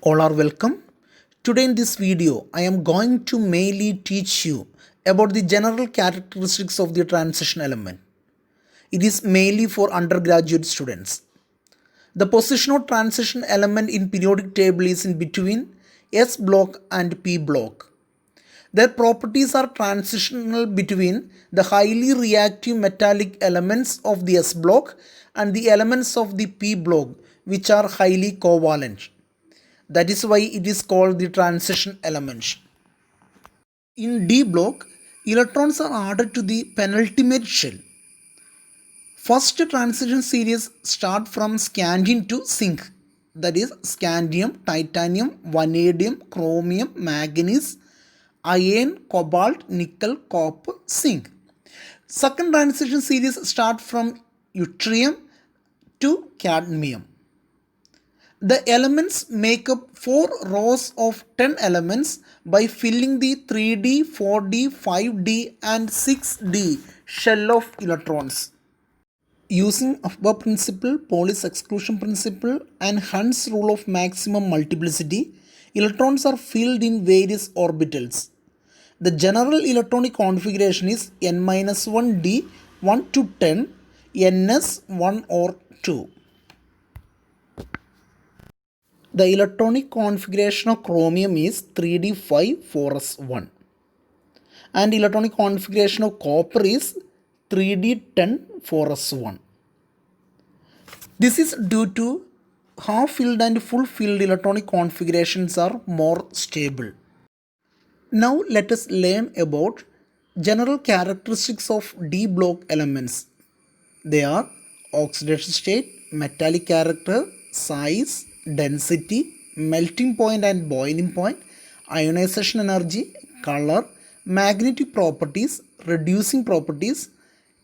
All are welcome. Today in this video, I am going to mainly teach you about the general characteristics of the transition element. It is mainly for undergraduate students. The position of transition element in periodic table is in between S block and P block. Their properties are transitional between the highly reactive metallic elements of the S block and the elements of the P block, which are highly covalent. That is why it is called the transition element. In D block, electrons are added to the penultimate shell. First transition series start from scandium to zinc. That is scandium, titanium, vanadium, chromium, manganese, iron, cobalt, nickel, copper, zinc. Second transition series start from yttrium to cadmium. The elements make up 4 rows of 10 elements by filling the 3D, 4D, 5D and 6D shell of electrons. Using above principle, Pauli's exclusion principle and Hund's rule of maximum multiplicity, electrons are filled in various orbitals. The general electronic configuration is n-1d 1 to 10, ns 1 or 2. The electronic configuration of chromium is 3d5 4s1 and electronic configuration of copper is 3d10 4s1. This is due to half filled and full filled electronic configurations are more stable. Now let us learn about general characteristics of D block elements. They are oxidation state, metallic character, size, density, melting point and boiling point, ionization energy, color, magnetic properties, reducing properties,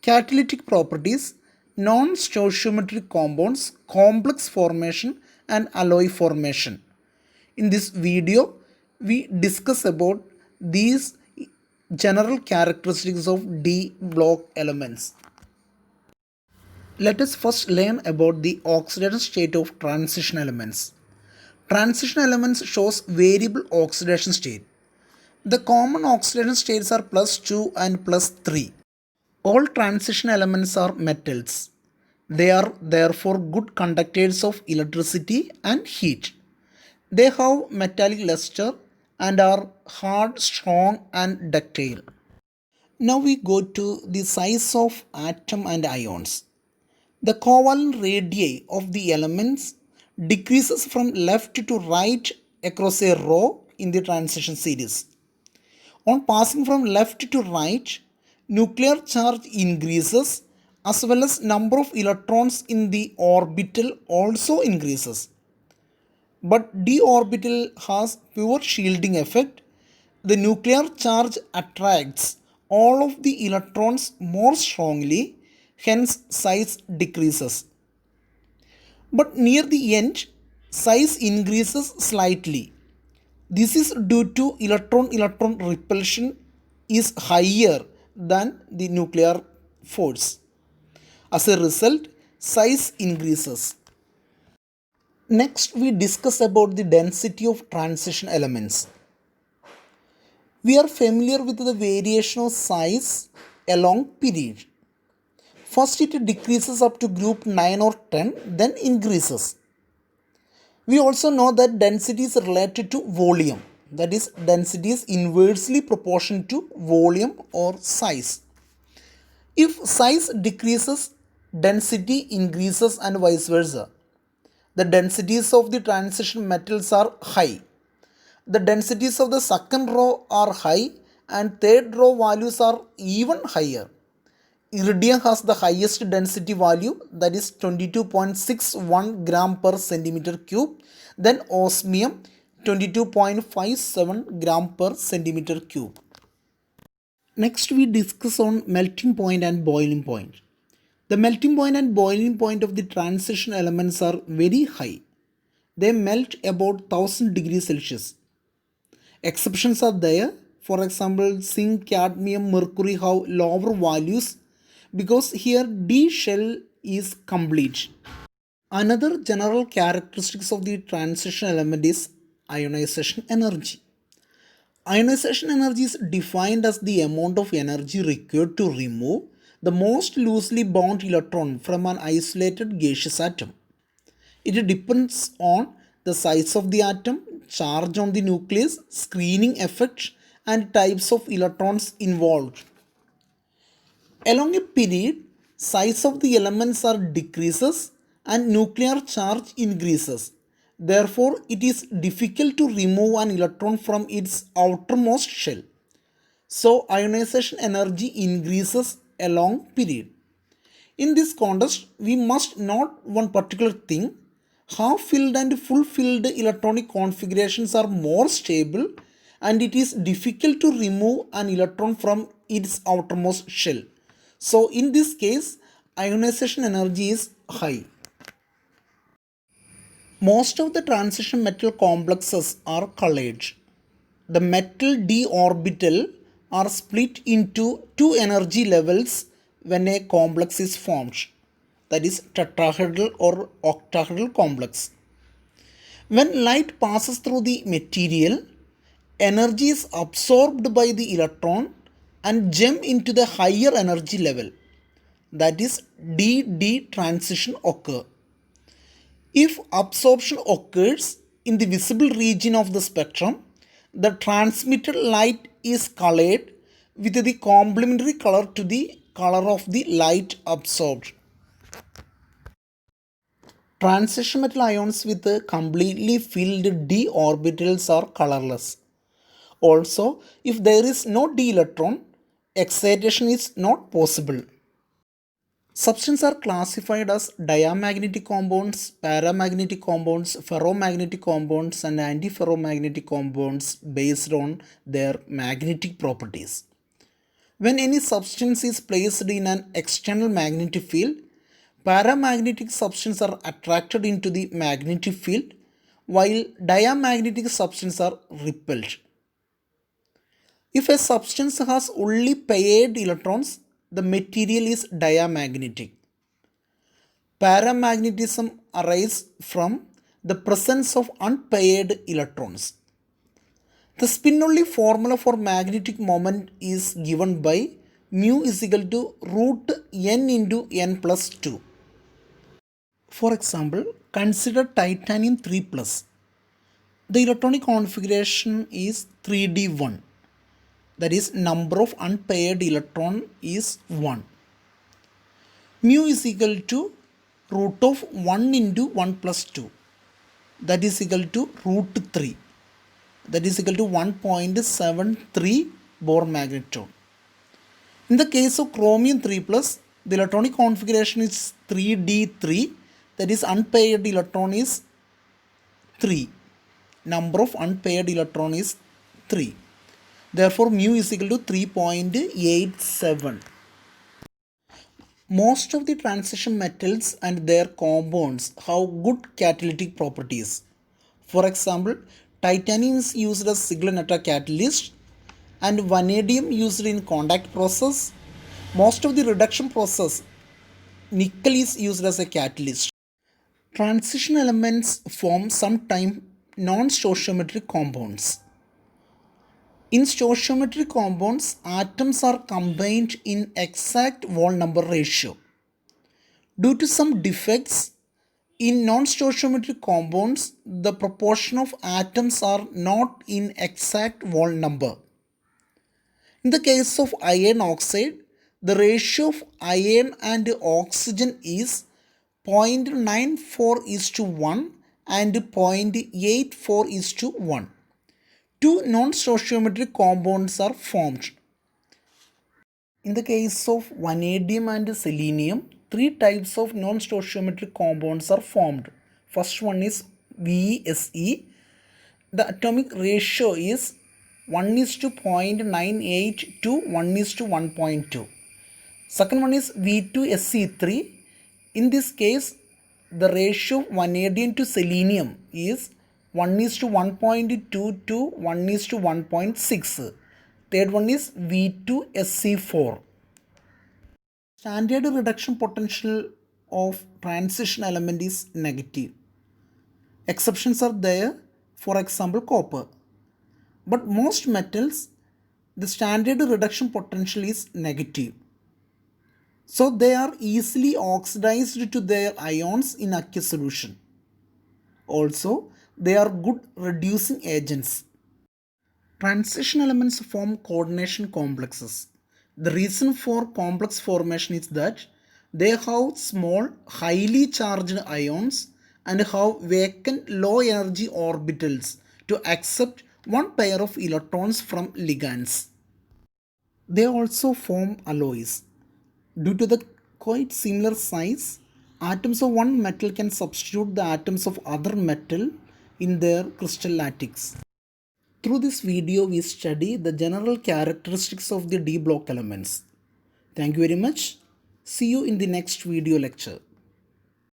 catalytic properties, non-stoichiometric compounds, complex formation and alloy formation. In this video, we discuss about these general characteristics of D block elements. Let us first learn about the oxidation state of transition elements. Transition elements shows variable oxidation state. The common oxidation states are +2 and +3. All transition elements are metals. They are therefore good conductors of electricity and heat. They have metallic luster and are hard, strong and ductile. Now we go to the size of atom and ions. The covalent radii of the elements decreases from left to right across a row in the transition series. On passing from left to right, nuclear charge increases as well as number of electrons in the orbital also increases. But d orbital has pure shielding effect. The nuclear charge attracts all of the electrons more strongly, hence size decreases. But near the end, size increases slightly. This is due to electron-electron repulsion is higher than the nuclear force. As a result, size increases. Next, we discuss about the density of transition elements. We are familiar with the variation of size along period. First it decreases up to group 9 or 10, then increases. We also know that density is related to volume. That is, density is inversely proportional to volume or size. If size decreases, density increases and vice versa. The densities of the transition metals are high. The densities of the second row are high and third row values are even higher. Iridium has the highest density value, that is 22.61 gram per centimeter cube. Then osmium 22.57 gram per centimeter cube. Next we discuss on melting point and boiling point. The melting point and boiling point of the transition elements are very high. They melt about 1000 degrees Celsius. Exceptions are there. For example, zinc, cadmium, mercury have lower values because here D shell is complete. Another general characteristics of the transition element is ionization energy. Ionization energy is defined as the amount of energy required to remove the most loosely bound electron from an isolated gaseous atom. It depends on the size of the atom, charge on the nucleus, screening effect, and types of electrons involved. Along a period, size of the elements are decreases and nuclear charge increases. Therefore, it is difficult to remove an electron from its outermost shell. So, ionization energy increases along period. In this context, we must note one particular thing. Half-filled and full-filled electronic configurations are more stable and it is difficult to remove an electron from its outermost shell. So in this case, ionization energy is high. Most of the transition metal complexes are colored. The metal d orbital are split into two energy levels when a complex is formed, that is tetrahedral or octahedral complex. When light passes through the material, energy is absorbed by the electron and jump into the higher energy level, that is d transition occur. If absorption occurs in the visible region of the spectrum, the transmitted light is colored with the complementary color to the color of the light absorbed. Transition metal ions with completely filled d orbitals are colorless. Also, if there is no d electron, excitation is not possible. Substances are classified as diamagnetic compounds, paramagnetic compounds, ferromagnetic compounds, and antiferromagnetic compounds based on their magnetic properties. When any substance is placed in an external magnetic field, paramagnetic substances are attracted into the magnetic field, while diamagnetic substances are repelled. If a substance has only paired electrons, the material is diamagnetic. Paramagnetism arises from the presence of unpaired electrons. The spin-only formula for magnetic moment is given by mu is equal to root n into n plus 2. For example, consider titanium 3 plus. The electronic configuration is 3d1. That is, number of unpaired electron is 1. Mu is equal to root of 1 into 1 plus 2. That is equal to root 3. That is equal to 1.73 Bohr magnetron. In the case of chromium 3 plus, the electronic configuration is 3d3. That is, unpaired electron is 3. Number of unpaired electron is 3. Therefore, mu is equal to 3.87. Most of the transition metals and their compounds have good catalytic properties. For example, titanium is used as Ziegler-Natta catalyst and vanadium used in contact process. Most of the reduction process, nickel is used as a catalyst. Transition elements form sometimes non-stoichiometric compounds. In stoichiometric compounds, atoms are combined in exact whole number ratio. Due to some defects in non-stoichiometric compounds, the proportion of atoms are not in exact whole number. In the case of iron oxide, the ratio of iron and oxygen is 0.94:1 and 0.84:1. Two non-stoichiometric compounds are formed. In the case of vanadium and selenium, three types of non-stoichiometric compounds are formed. First one is VSE. The atomic ratio is 1:0.98 to 1:1.2. Second one is V2SE3. In this case, the ratio of vanadium to selenium is 1:1.2 to 1:1.6. Third one is V2SC4. Standard reduction potential of transition element is negative. Exceptions are there. for example copper. But most metals, the standard reduction potential is negative. So they are easily oxidized to their ions in aqueous solution. Also, they are good reducing agents. Transition elements form coordination complexes. The reason for complex formation is that they have small, highly charged ions and have vacant low energy orbitals to accept one pair of electrons from ligands. They also form alloys. Due to the quite similar size, atoms of one metal can substitute the atoms of other metal in their crystal lattice. Through this video, we study the general characteristics of the D block elements. Thank you very much. See you in the next video lecture.